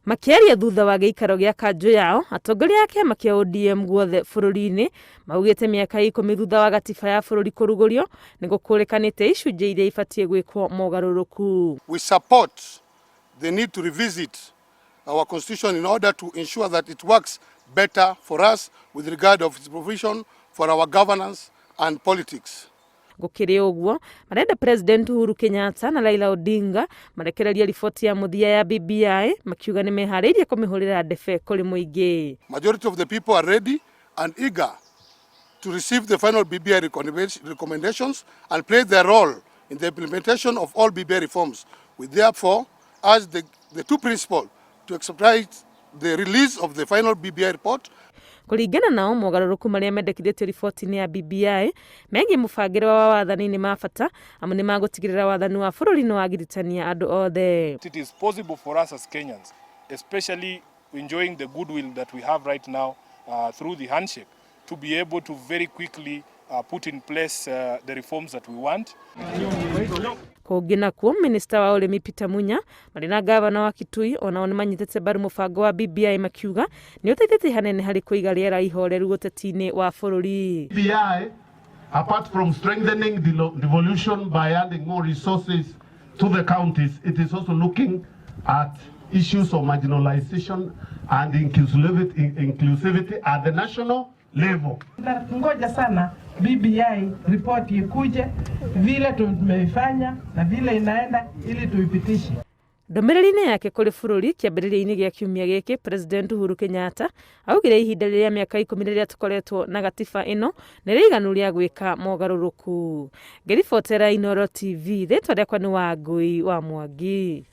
Makiaria thutha wa giikaro gia kanjo yao, atongoria ake makia ODM guothe bururi-ini maugite miaka 10 thutha wa gatiba ya bururi kurugurio nigukurekanite icunje iria ibatie gwikwo mogaruruku. We support the need to revisit our constitution in order to ensure that it works better for us with regard of its provision for our governance and politics. Gukiri uguo marenda President Uhuru Kenyatta na Raila Odinga marekereria riboti ya muthia ya BBI makiuga ni mehariirie kumihurira ndebe kuri muingi. Majority of the people are ready and eager to receive the final BBI recommendations and play their role in the implementation of all BBI reforms. We therefore urge the two principals to expedite the release of the final BBI report. Kuringana nao mogaruruku maria mendekithitio riboti-ini ya BBI megie mubangire wa wathani ni mabata amu ni magutigirira wathani wa bururi ni wagiritania andu othe. It is possible for us as Kenyans, especially enjoying the goodwill that we have right now through the handshake, to be able to very quickly put in place the reforms that we want. Kungi nakuo Minister wa Urimi Peter Munya mari na Gavana wa Kitui onao ni manyitete mbaru mubango wa BBI makiuga ni uteithĩtie hanene hari kuiga riera ihoreru guteti-ini wa bururi. BBI, apart from strengthening devolution by adding more resources to the counties, it is also looking at issues of marginalization and inclusivity at the national level. Ngoja sana BBI report ikuje vile tumeifanya na vile inaenda ili tuipitishe. Ndomereri-ini yake kuri bururi kiambiriria-ini gia kiumia giki President Uhuru Kenyatta augire ihinda riria miaka 10 riria tukoretwo na gatiba ino ni riganu ria gwika mogaruruku. Ngiribotera Inooro TV, ritwa riakwa ni Wangui wa Mwangi.